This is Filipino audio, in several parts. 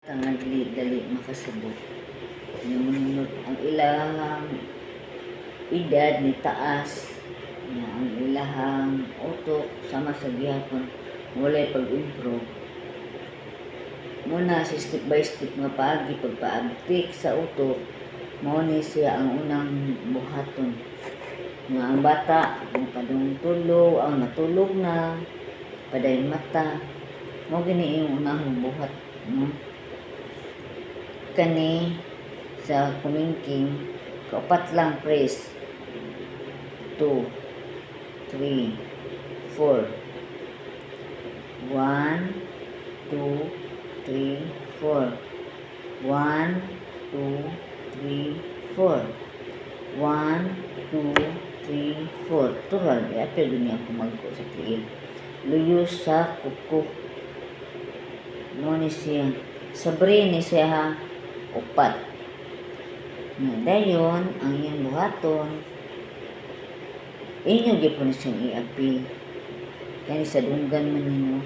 nga dali makasabot. Namunod ang ilang edad ni taas nga ang ilahang utok sama sa gihapon walay pag-improve. Muna si step by step nga paagi pagpaabtik sa utok mao ni siya ang unang buhaton nga ang bata ang padung tulog ang natulog na paday mata mo gini yung unang buhat, no? Kani sa kumingking kaupat lang press 2 3 4 1 2 3 4 1 2 3 4 1 2 3 4 tural apil din ako magko sa tiil luyo sa kuko mo ni siya sabre ni siya ha upat na dayon ang iyang buhaton inyo gyapon siyang i-apil kani sa dunggan man nimo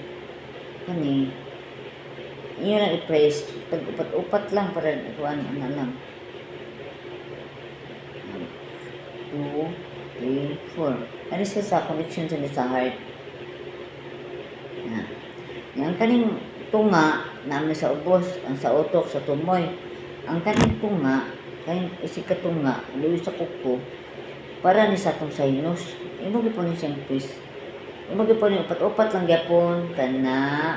kani inyo lang i-press tag upat lang para kuan ana lang 2 3 4 kani siya sa connection sa heart na yang kaning tunga namin sa ubos ang sa utok sa tumoy ang kaning tunga kaning isika tunga luyo sa kuko para ni sa atong sinus imo gyapon ni siyang twist imo gyapon ni upat-upat lang gyapon kana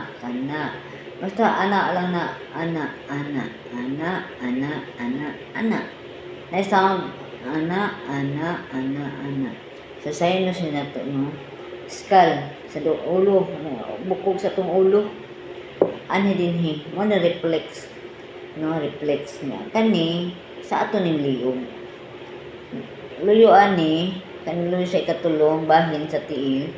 basta ana lang na ana na sound ana sa sinus ni nato no skull sa ulo bukog sa tong ulo ani dinhi mo na reflex no reflex niya kani sa ato ning liog luyo ani kani luyo sa ikatulong bahin sa tiil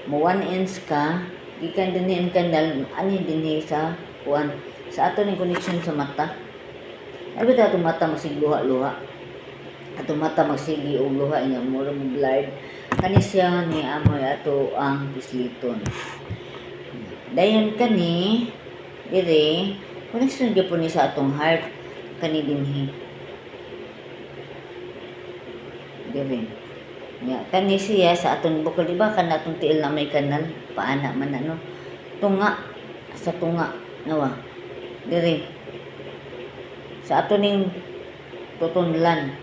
mo 1 inch ka gikan dinhi ang kanal ani dinhi sa kuan sa ato ning connection sa mata abi ta ato mata masigluha-luha ato mata magsigi og luha nya mura mo blurred kani siya ni amoy ato ang pisliton dayon kani dire connection gyapon ni sa atong heart kani dinhi dire nya kani siya sa atong bukol di ba kana atong tiil na may kanal paana man ano tunga sa tunga nawa dire sa ato ning tutunlan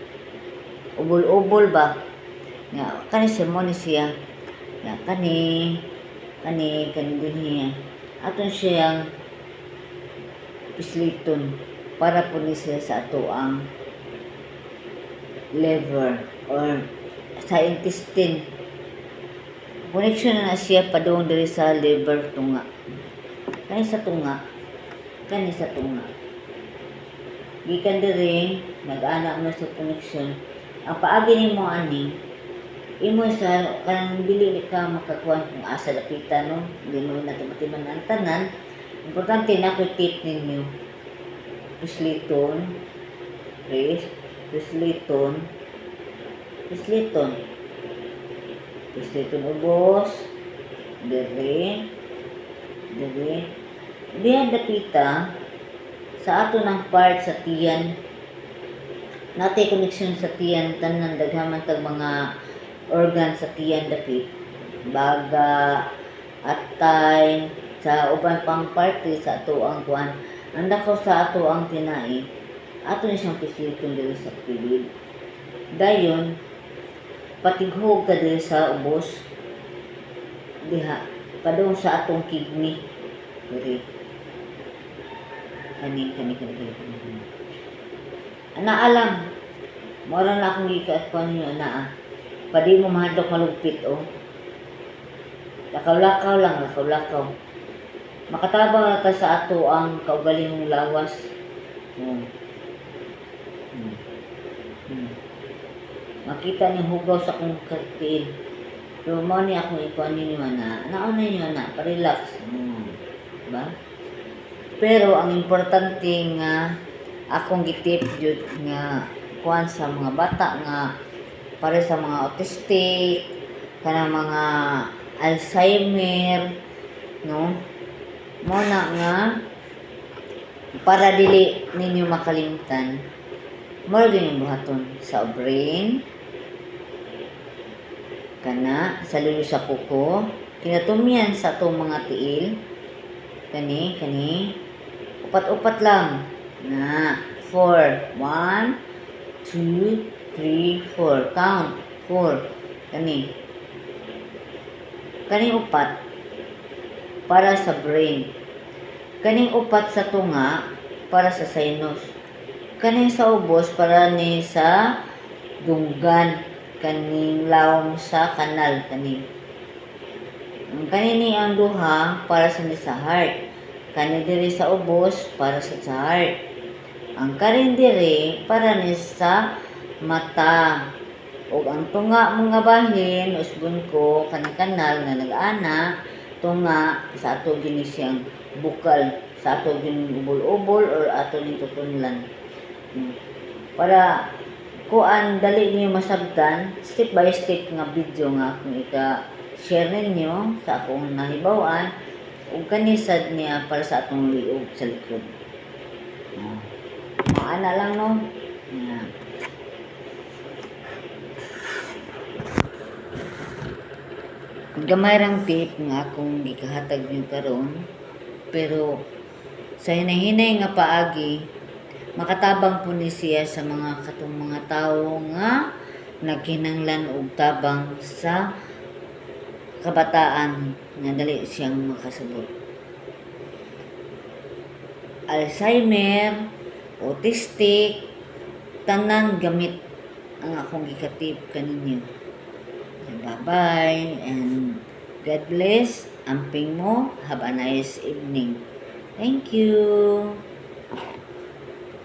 ubol-ubol ba nya kani siya mo ni siya nya kani dinhi aton siyang pisliton para po ni siya sa ato ang liver or sa intestine connection na siya padung diri sa liver tunga kani sa tunga gikan diri nag-ana na sa connection ang paagi nimo ani imo sa kanang dili ni ka makakuan kung asa lapitan no dili na timatiman ang tanan importante na ko tip ninyo pisliton ubos dire diyan dapita sa ato ng part sa tiyan natay connection sa tiyan tanan daghaman tag mga organ sa tiyan dapit baga atay sa uban pang parte sa ato ang kuan anda ko sa ato ang tinai ato ni siyang pisliton diri sa pilid dayon patighog ka diri sa ubos diha padung sa atong kidney diri kani ana alam mora na akong gikakuan niyo ana padi mo mahadlok malugpit lakaw-lakaw makatabang na ta sa ato ang kaugalingong lawas makita ni hugaw sa kong tiil pero mo ni akong ikuan ninyo na nauna nyo na pa-relax ba pero ang importante nga akong gitip jud nga kuan sa mga bata nga para sa mga autistic kanang mga Alzheimer no mo na nga para dili ninyo makalimutan, mura gyud yung buhaton sa brain kana sa lulo sa kuko, kinatumian sa atong mga tiil, kani, upat-upat lang, na, 4, 1, 2, 3, 4, count, 4, kani upat, para sa brain, kaning upat sa tunga, para sa sinus, kaning sa ubos, para ni sa dunggan, kaning lawom sa kanal, kani ni ang duha para sa heart, kani diri sa ubos para sa heart, ang kanin diri para ni sa mata, ug ang tunga mga bahin usbon ko kanang kanal nga nag-ana tunga sa ato gini siyang bukal, sa ato gini ubol-ubol or ato ning tutunlan. Para kuan dali niyo masabtan, step by step nga video nga akong ika-share ninyo sa akong nahibaw-an ug kanisad niya para sa atong liog sa likod. Maana lang no. Gamay rang tip nga akong gikahatag niyo karon, pero sa hinay-hinay nga paagi makatabang po ni siya sa mga katong mga tawo nga nagkinahanglan og tabang sa kabataan nga dali siyang makasabot. Alzheimer, autistic, tanan gamit ang akong gikatip kaninyo. Bye-bye and God bless. Amping mo. Have a nice evening. Thank you.